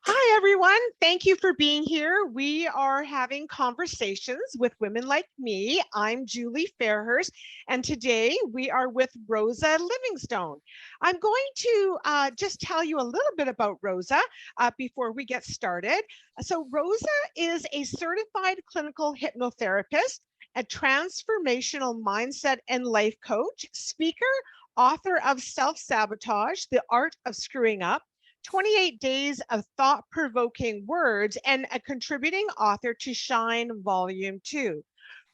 Hi, everyone. Thank you for being here. We are having conversations with women like me. I'm Julie Fairhurst, and today we are with Rosa Livingstone. I'm going to just tell you a little bit about Rosa before we get started. So Rosa is a certified clinical hypnotherapist, a transformational mindset and life coach, speaker, author of Self Sabotage, The Art of Screwing Up, 28 Days of Thought-Provoking Words, and a contributing author to Shine Volume 2.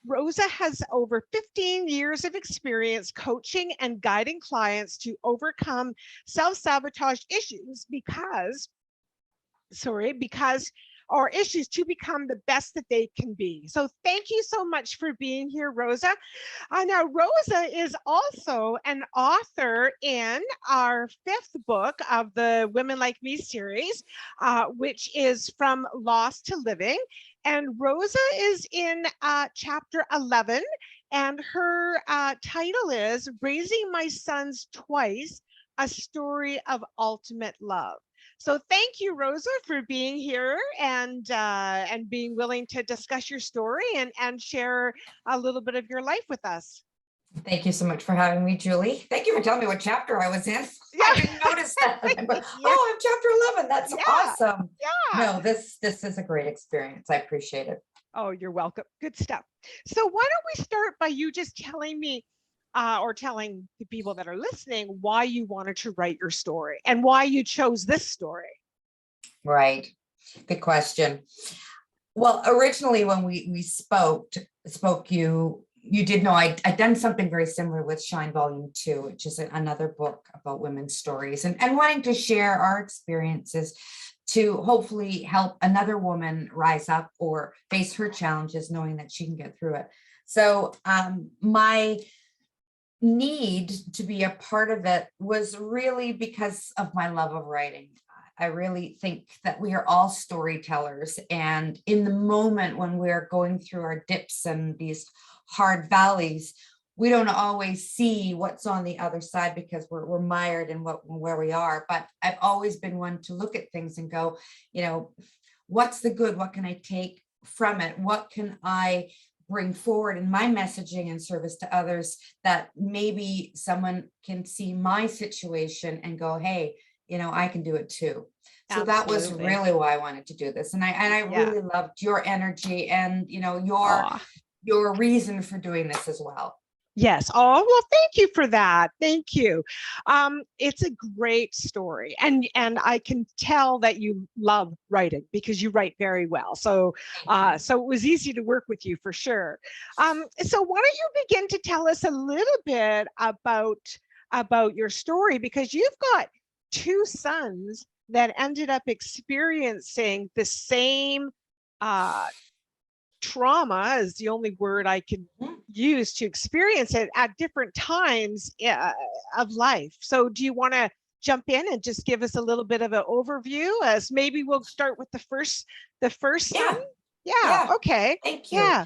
Rosa has over 15 years of experience coaching and guiding clients to overcome self-sabotage issues because or issues to become the best that they can be. So thank you so much for being here, Rosa. Now, Rosa is also an author in our 5th book of the Women Like Me series, which is From Lost to Living. And Rosa is in chapter 11, and her title is Raising My Sons Twice, A Story of Ultimate Love. So thank you, Rosa, for being here and being willing to discuss your story and share a little bit of your life with us. Thank you so much for having me, Julie. Thank you for telling me what chapter I was in. Yeah. I didn't notice that. I'm going, oh, I'm chapter 11. That's awesome. Yeah. No, this is a great experience. I appreciate it. Oh, you're welcome. Good stuff. So why don't we start by you just telling me or telling the people that are listening why you wanted to write your story and why you chose this story. Right. Good question. Well, originally when we spoke, you did know I'd done something very similar with Shine Volume 2, which is another book about women's stories and wanting to share our experiences to hopefully help another woman rise up or face her challenges, knowing that she can get through it. So my need to be a part of it was really because of my love of writing. I really think that we are all storytellers, and in the moment when we're going through our dips and these hard valleys, we don't always see what's on the other side because we're mired in where we are. But I've always been one to look at things and go, what's the good? What can I take from it? What can I bring forward in my messaging and service to others that maybe someone can see my situation and go, hey, I can do it too. So Absolutely. That was really why I wanted to do this. And I really loved your energy and, your reason for doing this as well. Yes. Oh, well, thank you for that. Thank you. It's a great story. And I can tell that you love writing because you write very well. So it was easy to work with you for sure. So why don't you begin to tell us a little bit about your story, because you've got 2 sons that ended up experiencing the same trauma is the only word I can use to experience it at different times of life. So do you want to jump in and just give us a little bit of an overview, as maybe we'll start with the first son? Yeah. Okay. Thank you. Yeah.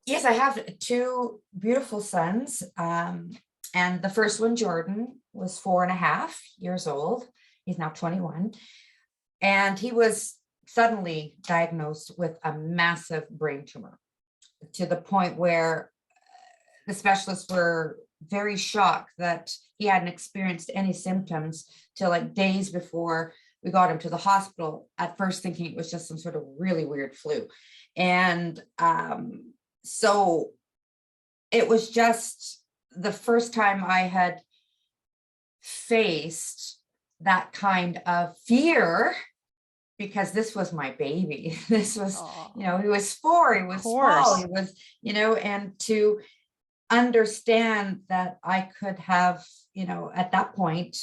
Yes, I have 2 beautiful sons. And the first one, Jordan, was 4.5 years old. He's now 21. And he was suddenly diagnosed with a massive brain tumor, to the point where the specialists were very shocked that he hadn't experienced any symptoms till like days before we got him to the hospital, at first thinking it was just some sort of really weird flu. And so it was just the first time I had faced that kind of fear, because this was my baby. This was, he was 4, he was small, he was, and to understand that I could have, at that point,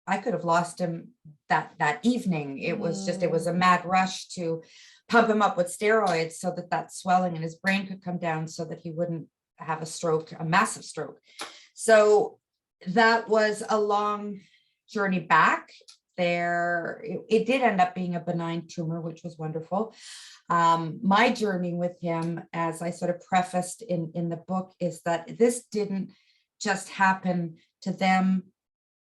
I could have lost him that evening. It was just, it was a mad rush to pump him up with steroids so that swelling in his brain could come down so that he wouldn't have a stroke, a massive stroke. So that was a long journey back. It did end up being a benign tumor, which was wonderful. My journey with him, as I sort of prefaced in the book, is that this didn't just happen to them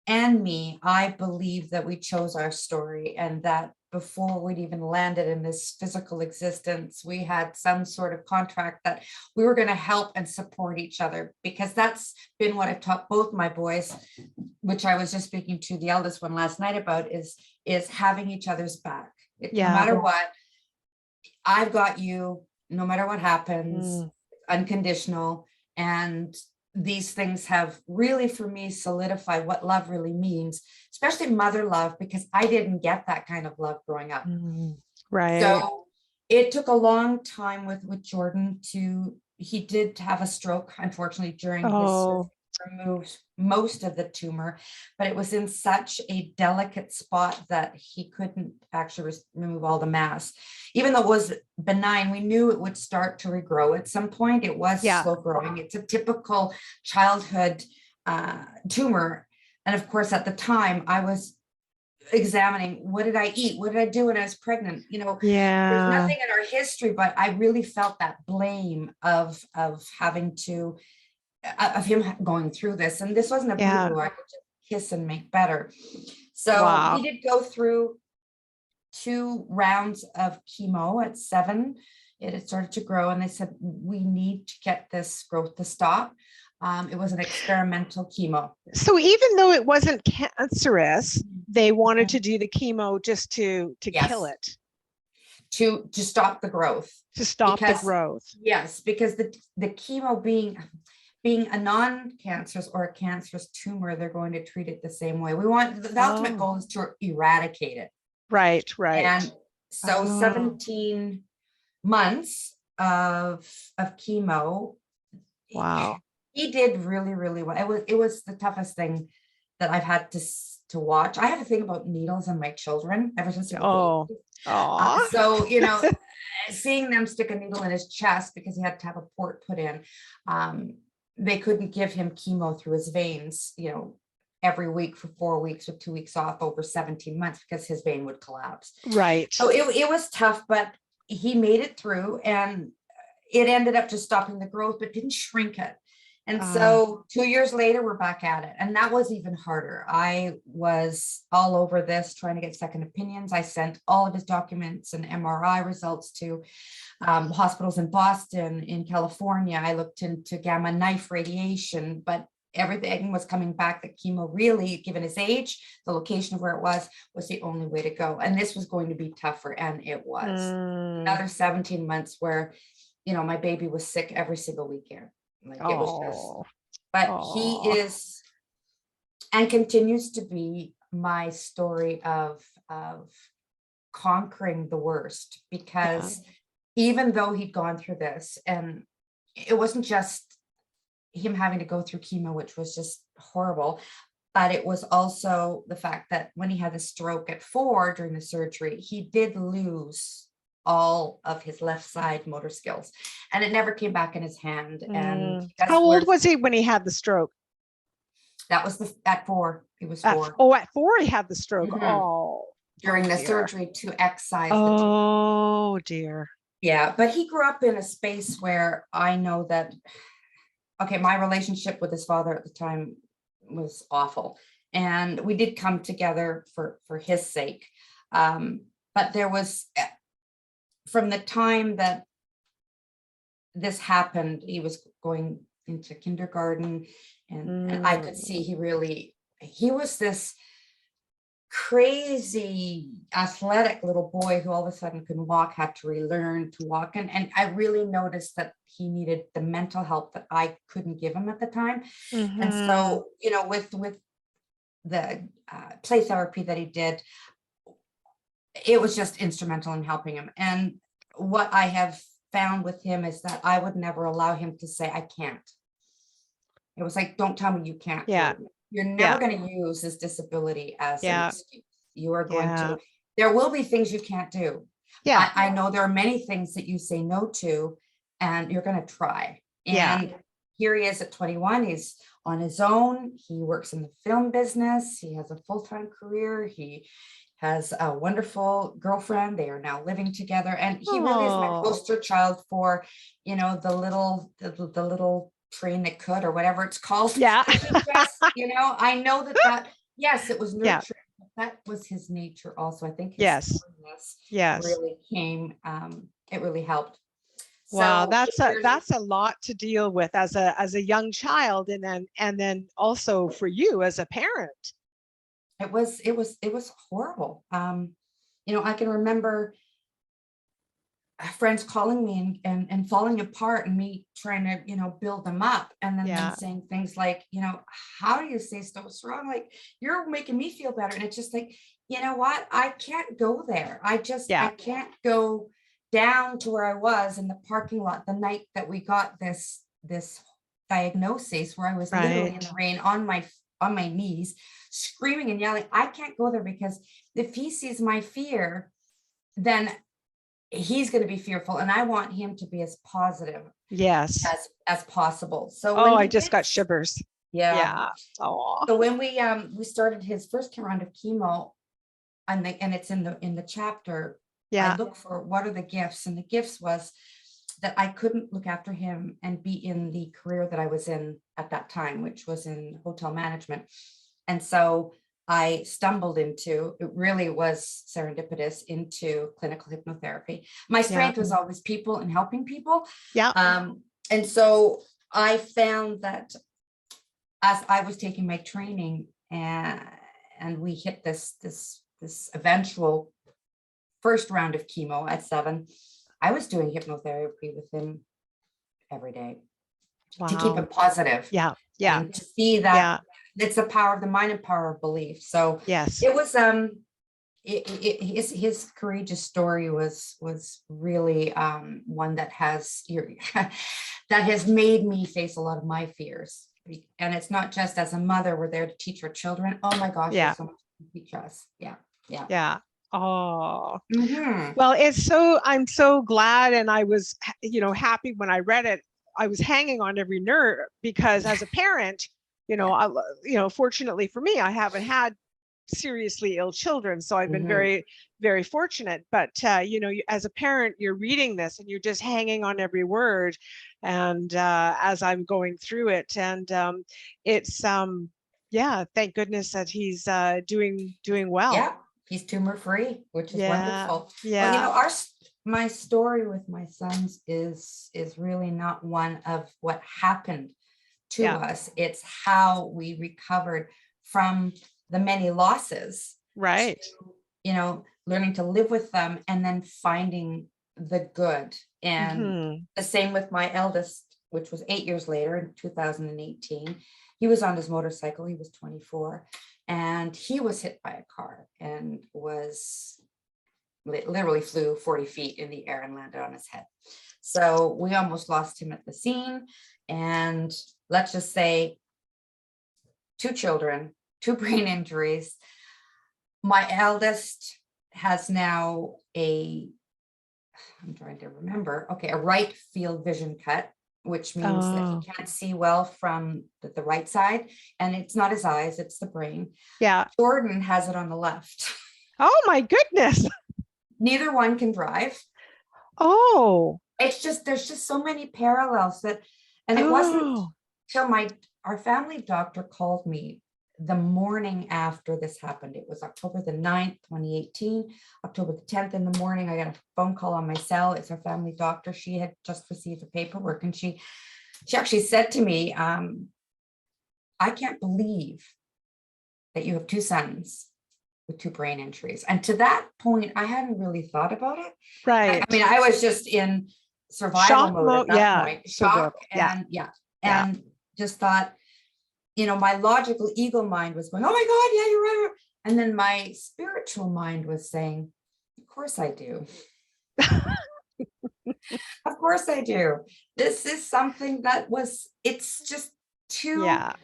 and me. I believe that we chose our story, and that before we'd even landed in this physical existence, we had some sort of contract that we were going to help and support each other, because that's been what I've taught both my boys, which I was just speaking to the eldest one last night about, is having each other's back. No matter what, I've got you, no matter what happens, unconditional. And these things have really, for me, solidified what love really means, especially mother love, because I didn't get that kind of love growing up. Right. So it took a long time with Jordan he did have a stroke, unfortunately, during his surgery. Removed most of the tumor, but it was in such a delicate spot that he couldn't actually remove all the mass. Even though it was benign, we knew it would start to regrow at some point. It was slow growing. It's a typical childhood tumor. And of course, at the time, I was examining, what did I eat? What did I do when I was pregnant? There's nothing in our history, but I really felt that blame of having to of him going through this. And this wasn't a boo-boo I could just kiss and make better. So he did go through 2 rounds of chemo at 7. It had started to grow, and they said, we need to get this growth to stop. It was an experimental chemo. So even though it wasn't cancerous, they wanted to do the chemo just to kill it. To stop the growth. To stop the growth. Yes, because the chemo being a non-cancerous or a cancerous tumor, they're going to treat it the same way. We want, the ultimate goal is to eradicate it. Right. And so 17 months of chemo. Wow. He did really, really well. It was the toughest thing that I've had to watch. I have a thing about needles in my children ever since. So, seeing them stick a needle in his chest because he had to have a port put in. They couldn't give him chemo through his veins, every week for 4 weeks with 2 weeks off over 17 months because his vein would collapse. Right. So it was tough, but he made it through, and it ended up just stopping the growth, but didn't shrink it. And so 2 years later, we're back at it. And that was even harder. I was all over this, trying to get second opinions. I sent all of his documents and MRI results to hospitals in Boston, in California. I looked into gamma knife radiation, but everything was coming back that chemo, really, given his age, the location of where it was the only way to go. And this was going to be tougher. And it was another 17 months where, my baby was sick every single weekend. Like it was just, but he is and continues to be my story of conquering the worst, because even though he'd gone through this, and it wasn't just him having to go through chemo, which was just horrible, but it was also the fact that when he had the stroke at 4 during the surgery, he did lose all of his left side motor skills, and it never came back in his hand. And how old was he when he had the stroke? That was at 4. He was 4. At 4 he had the stroke. During the surgery to excise the tumor. Dear. Yeah, but he grew up in a space where I know that, my relationship with his father at the time was awful, and we did come together for his sake, but there was, from the time that this happened, he was going into kindergarten, and I could see he was this crazy athletic little boy who all of a sudden couldn't walk, had to relearn to walk. And I really noticed that he needed the mental help that I couldn't give him at the time. And so, with the play therapy that he did, it was just instrumental in helping him. And what I have found with him is that I would never allow him to say, I can't. It was like, don't tell me you can't. Yeah. You're never going to use this disability as an excuse. You are going to, there will be things you can't do. Yeah. I know there are many things that you say no to, and you're going to try. And here he is at 21. He's on his own. He works in the film business. He has a full-time career. He has a wonderful girlfriend. They are now living together. And he really is my poster child for, the little train that could, or whatever it's called. Yeah. I know that yes, it was nurturing. that was his nature also. I think his Yes. stubbornness Yes. really came, it really helped. Wow, So that's a lot to deal with as a young child, and then also for you as a parent. it was horrible. I can remember friends calling me and falling apart, and me trying to, build them up, and then them Yeah. saying things like, how do you say so strong? Like, you're making me feel better. And it's just like, you know what? I can't go there. I Yeah. can't go down to where I was in the parking lot the night that we got this diagnosis, where I was literally in Right. the rain on my knees, screaming and yelling. I can't go there, because if he sees my fear, then he's going to be fearful, and I want him to be as positive Yes. as possible. So Oh, when I he just did, got shivers. yeah. Yeah. Oh, So when we started his first round of chemo, and it's in the chapter, I yeah. look for what are the gifts, and the gifts was that I couldn't look after him and be in the career that I was in at that time, which was in hotel management. And so I stumbled into, it really was serendipitous, into clinical hypnotherapy. My Yeah. strength was always people and helping people. Yeah. And so I found that as I was taking my training, and we hit this eventual first round of chemo at 7, I was doing hypnotherapy with him every day to keep Wow. him positive, Yeah. Yeah. and to see that Yeah. it's the power of the mind and power of belief. So Yes. it was his courageous story was really one that has that has made me face a lot of my fears. And it's not just as a mother, we're there to teach our children. Oh my gosh, Yeah. there's so much to teach us. Yeah. Yeah. Yeah. Oh, Hmm. well, I'm so glad. And I was, happy when I read it. I was hanging on every nerve because as a parent, Yeah. fortunately for me, I haven't had seriously ill children. So I've been Hmm. very, very fortunate. But, as a parent, you're reading this and you're just hanging on every word. And as I'm going through it, and it's, yeah, thank goodness that he's doing well. Yeah. He's tumor free, which is Yeah. wonderful. Well, Yeah. my story with my sons is really not one of what happened to Yeah. us. It's how we recovered from the many losses to, Right. learning to live with them, and then finding the good. And Hmm. the same with my eldest, which was 8 years later in 2018. He was on his motorcycle. He was 24, and he was hit by a car and was literally flew 40 feet in the air and landed on his head. So we almost lost him at the scene. And let's just say 2 children, 2 brain injuries. My eldest has now I'm trying to remember, okay, a right field vision cut, which means that he Oh, can't see well from the right side. And it's not his eyes, it's the brain. yeah. Jordan has it on the left. Oh my goodness. Neither one can drive. Oh. There's just so many parallels and it wasn't Oh. till our family doctor called me the morning after this happened. It was October the 9th, 2018, October the 10th in the morning. I got a phone call on my cell. It's our family doctor. She had just received the paperwork, and she actually said to me, I can't believe that you have 2 sons with 2 brain injuries. And to that point, I hadn't really thought about it. I Right. mean, I was just in survival Shock mode at mode. that Yeah. point, shock, Survival. Yeah. and yeah, Yeah. and just thought, my logical ego mind was going, oh my God, yeah, you're right. And then my spiritual mind was saying, of course I do. Of course I do. This is something it's just too Yeah.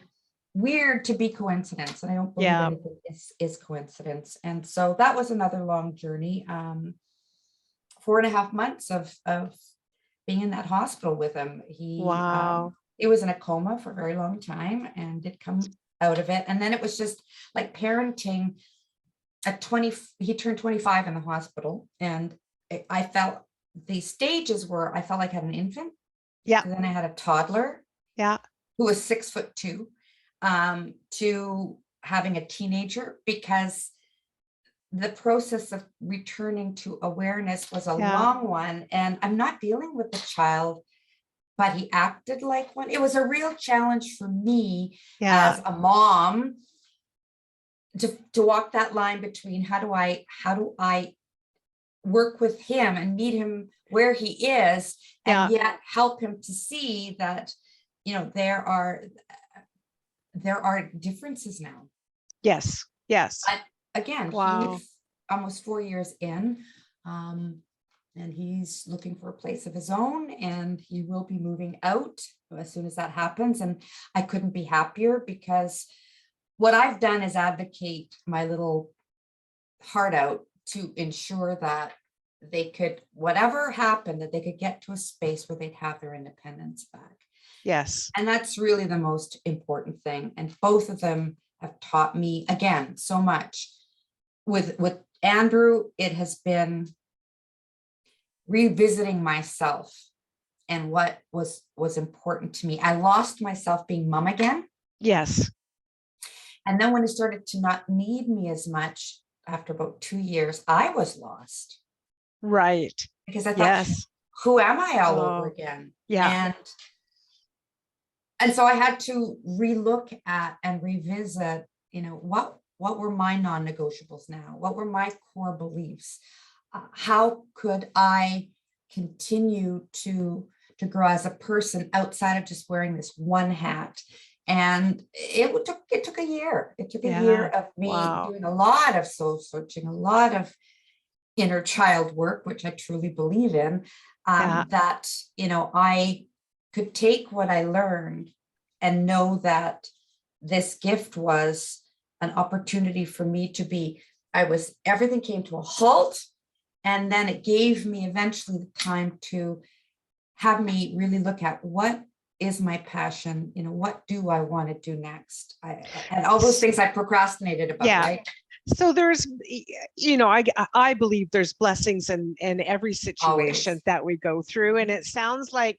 weird to be coincidence. And I don't believe Yeah. anything is coincidence. And so that was another long journey. 4.5 months of being in that hospital with him. Wow. He was in a coma for a very long time and did come out of it. And then it was just like parenting at 20, he turned 25 in the hospital. And I felt the stages were, I felt like I had an infant. Yeah. And then I had a toddler Yeah. who was 6'2", to having a teenager, because the process of returning to awareness was a Yeah. long one. And I'm not dealing with a child, but he acted like one. It was a real challenge for me Yeah. as a mom to walk that line between how do I work with him and meet him where he is, and Yeah. yet help him to see that, there are differences now. Yes. Yes. But again, Wow. he's almost 4 years in, and he's looking for a place of his own, and he will be moving out as soon as that happens. And I couldn't be happier, because what I've done is advocate my little heart out to ensure that they could, whatever happened, that they could get to a space where they'd have their independence back. Yes. And that's really the most important thing. And both of them have taught me, again, so much. With Andrew, it has been revisiting myself and what was important to me. I lost myself being mom again. Yes. And then when he started to not need me as much, after about 2 years, I was lost. Right. Because I thought, Yes. who am I all over Oh, again? yeah. And so I had to relook at and revisit, what were my non-negotiables now? What were my core beliefs? How could I continue to grow as a person outside of just wearing this one hat? And it took a year. It took a year Yeah. of me Wow. doing a lot of soul searching, a lot of inner child work, which I truly believe in, Yeah. that, I could take what I learned and know that this gift was an opportunity for me to be, everything came to a halt. And then it gave me eventually the time to have me really look at what is my passion, what do I want to do next? And all those things I procrastinated about, Yeah. right? So there's, I believe there's blessings in every situation Always. that we go through. And it sounds like,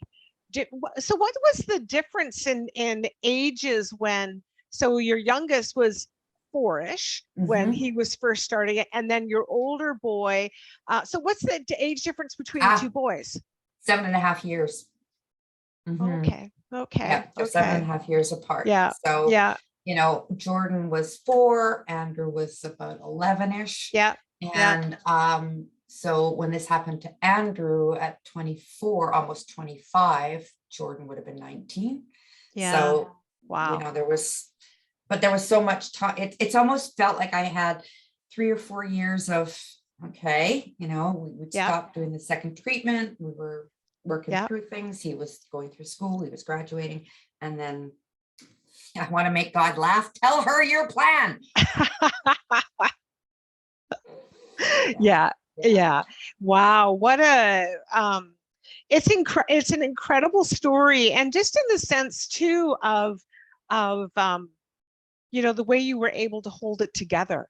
so what was the difference in ages when, so your youngest was 4-ish when he was first starting it, and then your older boy, so what's the age difference between the two boys? 7.5 years. Okay. Yeah, they're 7.5 years apart. Yeah. So, Yeah. Jordan was 4, Andrew was about 11-ish. Yeah. And so when this happened to Andrew at 24, almost 25, Jordan would have been 19. Yeah. So, Wow. there was so much time. It's almost felt like I had 3 or 4 years of, okay, we'd stop doing the second treatment. We were working through things. He was going through school, he was graduating. And then I want to make God laugh. Tell her your plan. Yeah. Wow. What a, it's an incredible story. And just in the sense too of, the way you were able to hold it together,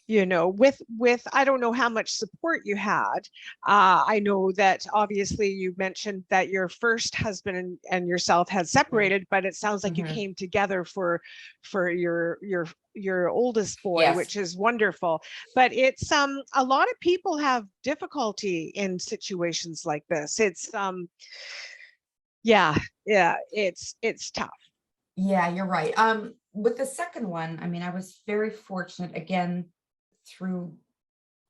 with, I don't know how much support you had. I know that obviously you mentioned that your first husband and yourself had separated, but it sounds like you came together for your oldest boy, which is wonderful. But it's a lot of people have difficulty in situations like this. It's it's tough. Yeah, you're right. With the second one, I was very fortunate, again, through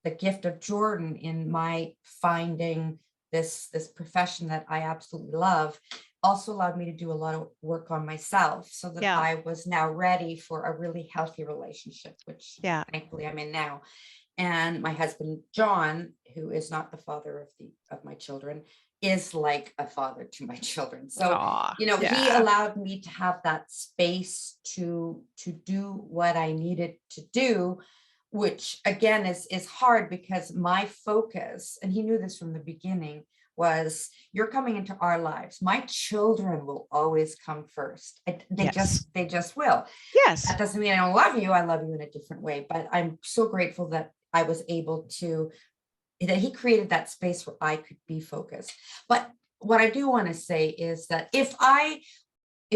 the gift of Jordan, in my finding this profession that I absolutely love, also allowed me to do a lot of work on myself, so that I was now ready for a really healthy relationship, which thankfully I'm in now. And my husband, John, who is not the father of my children, is like a father to my children. So, he allowed me to have that space to do what I needed to do, which again is hard, because my focus, and he knew this from the beginning, was, you're coming into our lives. My children will always come first. They just will. Yes. That doesn't mean I don't love you. I love you in a different way, but I'm so grateful that I was able to, that he created that space where I could be focused. But what I do want to say is that if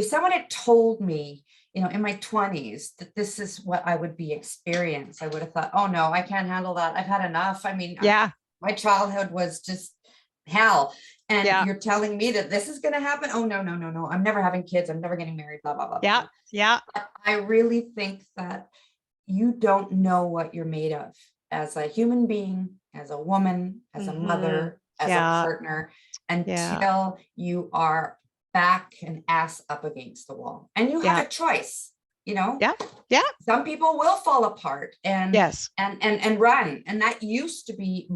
someone had told me, in my 20s, that this is what I would be experienced, I would have thought, oh no, I can't handle that. I've had enough. I mean, Yeah. my childhood was just hell. And Yeah. you're telling me that this is going to happen? Oh, no, no, no, no. I'm never having kids. I'm never getting married, blah, blah, blah, blah, Yeah. blah. Yeah. But I really think that you don't know what you're made of as a human being, as a woman, as a Hmm. mother, as a Yeah. partner, Yeah. until you are back and ass up against the wall. And you have Yeah. a choice, you know? Yeah. Yeah. Some people will fall apart and Yes. run, and that used to be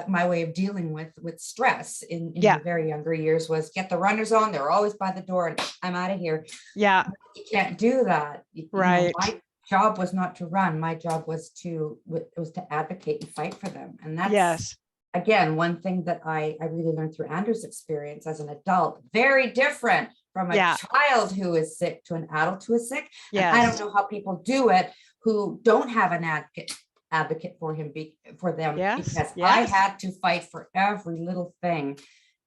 my way of dealing with stress in my Yeah. very younger years, was get the runners on, they're always by the door, and I'm out of here. Yeah. You can't do that. Right. My job was not to run. My job was to advocate and fight for them. And that's, Yes. again, one thing that I really learned through Andrew's experience as an adult. Very different from a Yeah. child who is sick to an adult who is sick. And I don't Yes. know how people do it who don't have an advocate for them, Yes. because I Yes. had to fight for every little thing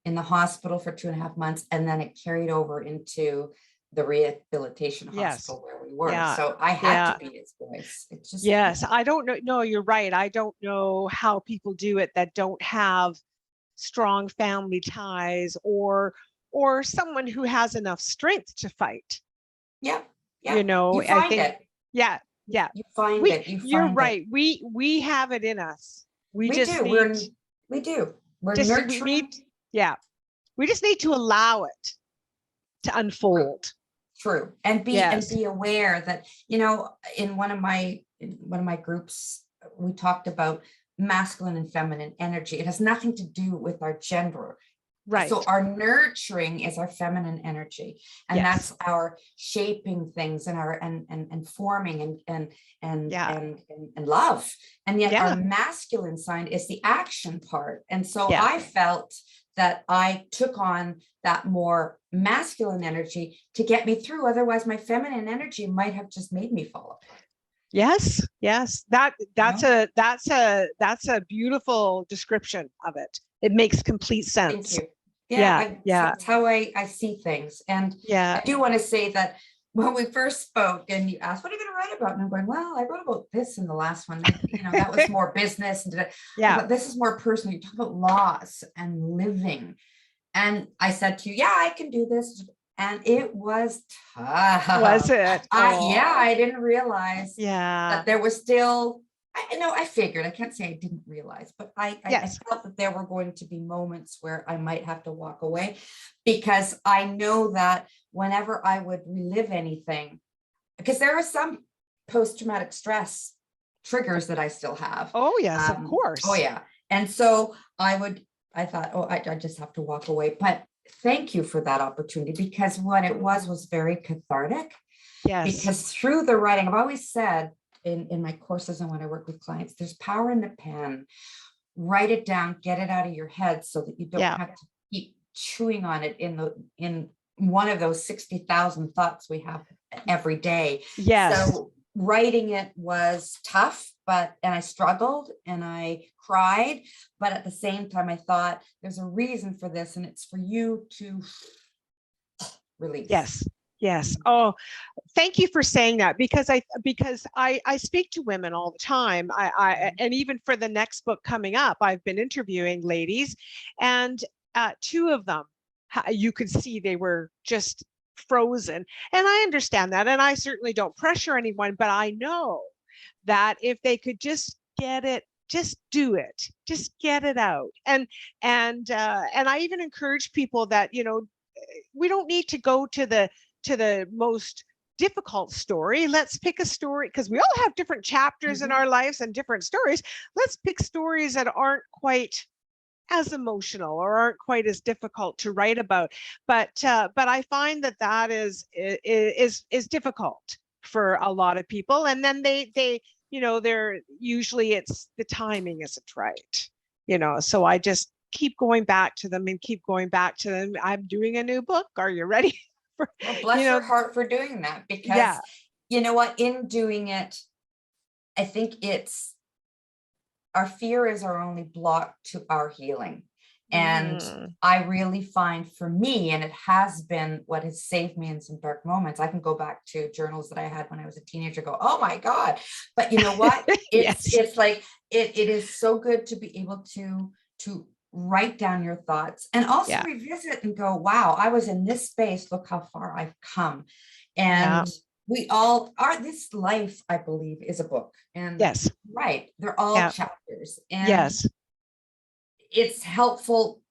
in the hospital for 2.5 months, and then it carried over into the rehabilitation Yes. hospital where we were. Yeah. So I had Yeah. to be his voice. It's just, Yes. I don't know. No, you're right. I don't know how people do it that don't have strong family ties, or someone who has enough strength to fight. yeah, yeah. You I find think, it. yeah, yeah. You find it. You You're find it. right. We have it in us. We We just do. need, We do. We're we need, nurturing. yeah. We just need to allow it to unfold. True. And Yes. be aware that, in one of my groups, we talked about masculine and feminine energy. It has nothing to do with our gender. So Right. our nurturing is our feminine energy, and Yes. that's our shaping things and our and forming Yeah. and love. And yet our Yeah. masculine side is the action part. And so Yeah. I felt that I took on that more masculine energy to get me through. Otherwise, my feminine energy might have just made me fall apart. Yes. Yes. That's You know? that's a beautiful description of it. It makes complete Thank sense. you. Yeah, Yeah. Yeah. that's how I see things. And Yeah. I do want to say that when we first spoke and you asked, what are you going to write about? And I'm going, well, I wrote about this in the last one. That was more business. And Yeah. but this is more personal. You talk about loss and living. And I said to you, yeah, I can do this. And it was Was tough. it? Oh, I didn't realize yeah. that there was still, I know, I figured, I can't say I didn't realize, but I Yes. felt that there were going to be moments where I might have to walk away, because I know that whenever I would relive anything, because there are some post-traumatic stress triggers that I still have. Oh, yes, of Oh course. yeah. And so I thought, oh, I just have to walk away. But thank you for that opportunity, because what it was very cathartic. Yes. Because through the writing, I've always said in my courses and when I work with clients, there's power in the pen. Write it down, get it out of your head so that you don't Yeah. have to keep chewing on it in one of those 60,000 thoughts we have every day. Yes. So writing it was tough, and I struggled and I cried, but at the same time I thought there's a reason for this, and it's for you to release. Yes. Yes. Oh, thank you for saying that, because I speak to women all the time. And even for the next book coming up, I've been interviewing ladies, and two of them, you could see they were just frozen. And I understand that, and I certainly don't pressure anyone, but I know that if they could just get it, just do it, just get it out. And I even encourage people that, we don't need to go to the most difficult story. Let's pick a story, because we all have different chapters in our lives and different stories. Let's pick stories that aren't quite as emotional or aren't quite as difficult to write about. But I find that is difficult for a lot of people, and then they they're usually, it's the timing isn't right. So I just keep going back to them and keep going back to them. I'm doing a new book. Are you ready? Well, bless your heart for doing that, because Yeah. you know what, in doing it, I think it's our fear is our only block to our healing. And Mm. I really find for me, and it has been what has saved me in some dark moments. I can go back to journals that I had when I was a teenager, go, oh my God. But you know what? Yes. It's like, it is so good to be able to write down your thoughts and also Yeah. revisit and go, wow, I was in this space. Look how far I've come. Yeah. And we all are, this life, I believe, is a book. And Yes. right, they're all Yeah. chapters. And Yes. it's helpful.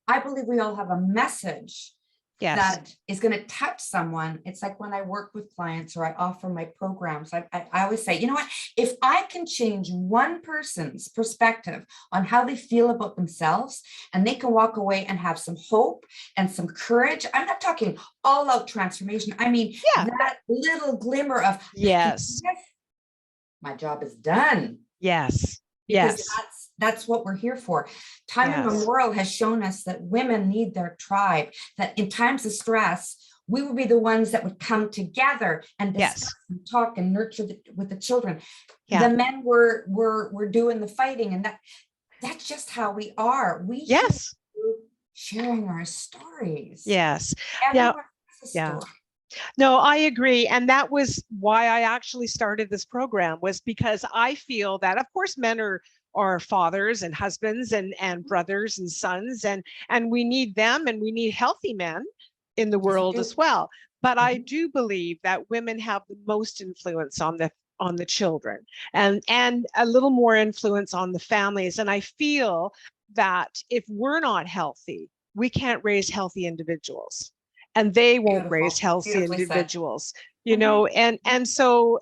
I believe we all have a message Yes. that is going to touch someone. It's like when I work with clients or I offer my programs, I always say, you know what, if I can change one person's perspective on how they feel about themselves, and they can walk away and have some hope and some courage. I'm not talking all out transformation. I mean, Yeah. that little glimmer of, I can do Yes. this, my job is done. Yes. Because Yes. that's what we're here for. Time Yes. immemorial has shown us that women need their tribe, that in times of stress, we would be the ones that would come together and discuss Yes. and talk and nurture with the children. Yeah. The men were doing the fighting, and that's just how we are. We should Yes. be sharing our stories. Yes. Yeah. Everyone has a Yeah. story. No, I agree. And that was why I actually started this program, was because I feel that, of course, men are fathers and husbands and brothers and sons, and we need them, and we need healthy men in the Yes, we world do. as well. But I Mhm. do believe that women have the most influence on the children, and a little more influence on the families. And I feel that if we're not healthy, we can't raise healthy individuals, and they won't raise Beautiful. healthy Beautifully said. individuals, Mhm. and so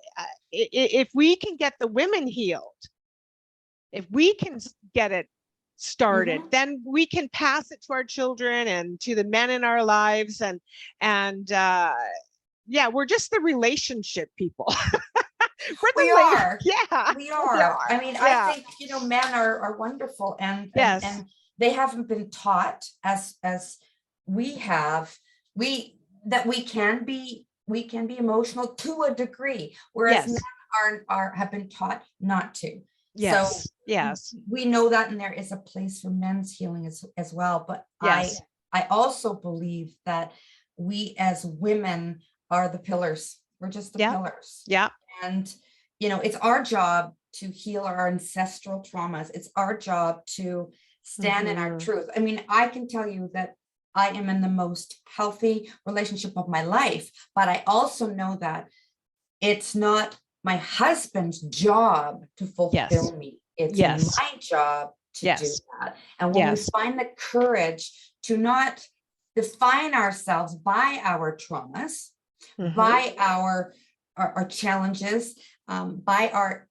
if we can get the women healed, if we can get it started, Mhm. then we can pass it to our children and to the men in our lives, and yeah, we're just the relationship people. We're We the late, are. yeah, We we are. are, I mean, I yeah, think, men are wonderful, and yes, they haven't been taught as we have, we that we can be emotional to a degree, whereas men yes, have been taught not to. So yes, yes, we know that, and there is a place for men's healing as well. But yes, I also believe that we as women are the pillars. We're just the yeah, pillars. yeah, And, it's our job to heal our ancestral traumas. It's our job to stand in our hmm, truth. I mean, I can tell you that I am in the most healthy relationship of my life, but I also know that it's not my husband's job to yes, fulfill me. It's yes, my job to do yes, that. And when we yes, find the courage to not define ourselves by our traumas, hmm, by our challenges, by our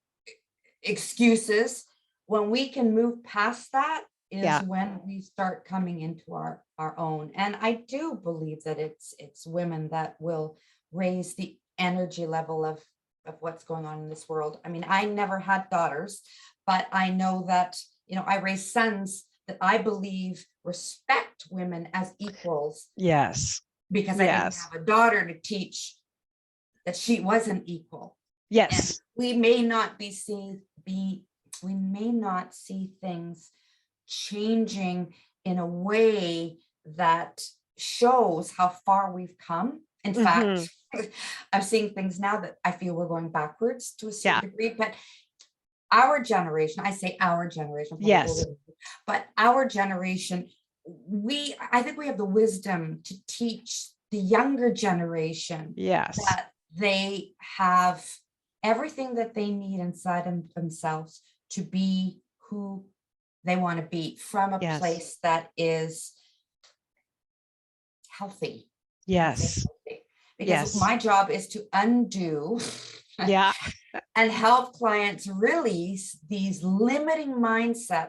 excuses, when we can move past that is yeah, when we start coming into our own. And I do believe that it's women that will raise the energy level of what's going on in this world. I mean, I never had daughters, but I know that, I raised sons that I believe respect women as equals, yes, because I didn't yes, have a daughter to teach that she wasn't equal. And yes, we may not we may not see things changing in a way that shows how far we've come. In hmm, fact, I'm seeing things now that I feel we're going backwards to a certain yeah, degree. But our generation, I say our generation, I'm probably older yes, than you, but our generation, I think we have the wisdom to teach the younger generation yes, that they have everything that they need inside themselves to be who they want to be, from a yes, place that is healthy. Let's say yes, healthy. Because yes, my job is to undo yeah, and help clients release these limiting yeah,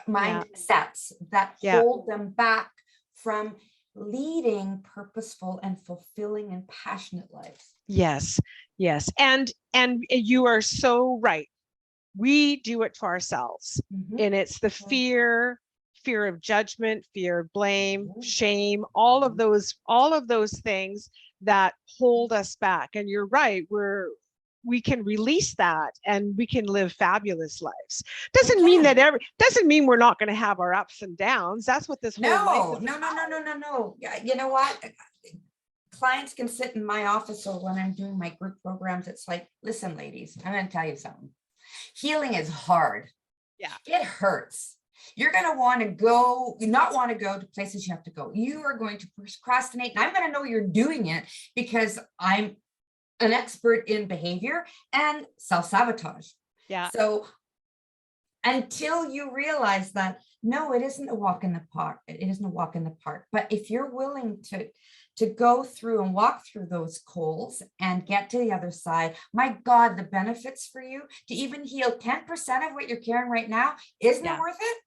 mindsets that yeah, hold them back from leading purposeful and fulfilling and passionate lives. yes, yes. And you are so right. We do it to ourselves. Mhm. And it's the Mhm. fear of judgment, fear of blame, Mhm. shame, all of those things that hold us back. And you're right. we can release that and we can live fabulous lives. We Doesn't mean can. that doesn't mean we're not going to have our ups and downs. That's what this whole life No, is no, no, about. no, no, no, no. Yeah, you know what? Clients can sit in my office, or when I'm doing my group programs, it's like, listen, ladies, I'm going to tell you something. Healing is hard. Yeah. It hurts. You're going to want to go, not want to go to places you have to go. You are going to procrastinate. And I'm going to know you're doing it because I'm an expert in behavior and self-sabotage. Yeah. So until you realize that, no, it isn't a walk in the park. It isn't a walk in the park. But if you're willing to go through and walk through those coals and get to the other side, my God, the benefits for you to even heal 10% of what you're carrying right now, isn't it worth it?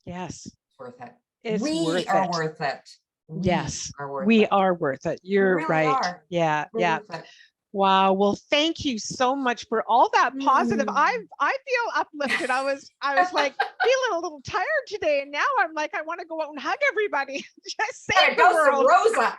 Yes. It's worth it. It's We worth are it. worth it. Yes. Are worth We it. are worth it. We You're really right. are. Yeah. We're Yeah. worth it. Wow. Well, thank you so much for all that positive. I feel uplifted. I was like feeling a little tired today, and now I'm like, I want to go out and hug everybody. Just save the world. Rosa.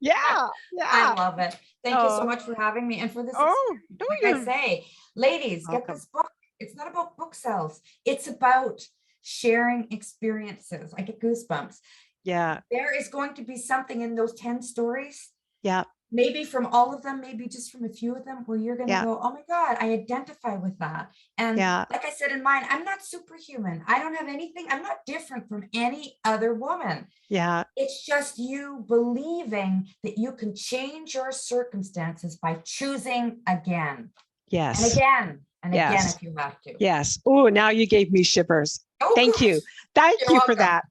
Yeah. Yeah. I love it. Thank you so much for having me and for this. Like I say, ladies, get this book. It's not about book sales. It's about sharing experiences. I get goosebumps. Yeah. There is going to be something in those 10 stories. Yeah. Maybe from all of them, maybe just from a few of them, where you're going to go, oh my God, I identify with that. And like I said in mine, I'm not superhuman. I don't have anything. I'm not different from any other woman. Yeah. It's just you believing that you can change your circumstances by choosing again. Yes. And again and again if you have to. Yes. Oh, now you gave me shivers. Oh, thank you. Thank you for that.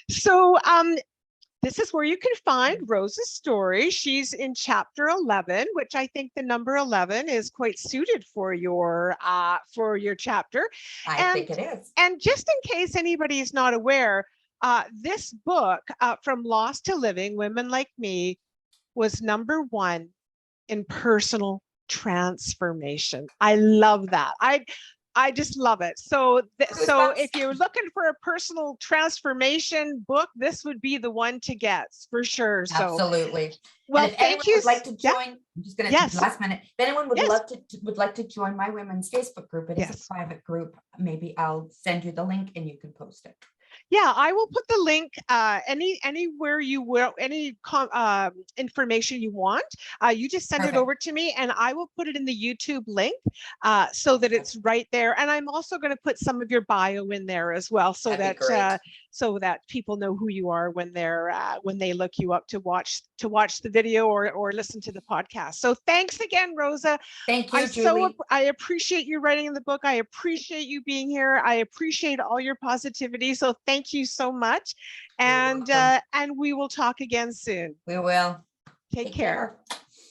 So this is where you can find Rosa's story. She's in chapter 11, which I think the number 11 is quite suited for your chapter. I think it is. And just in case anybody is not aware, this book, From Lost to Living, Women Like Me, was number 1 in personal transformation. I love that. I just love it. So if you're looking for a personal transformation book, this would be the one to get for sure. So absolutely. Well, and if anyone would like to join, I'm just going to last minute. If anyone would like to join my women's Facebook group, it is a private group. Maybe I'll send you the link and you can post it. Yeah, I will put the link anywhere you will, any information you want. You just send it over to me and I will put it in the YouTube link so that it's right there. And I'm also going to put some of your bio in there as well, so that people know who you are when they look you up to watch the video or listen to the podcast. So thanks again, Rosa. Thank you, Julie. I appreciate you writing the book. I appreciate you being here. I appreciate all your positivity. So thank you so much. And we will talk again soon. We will. Take care.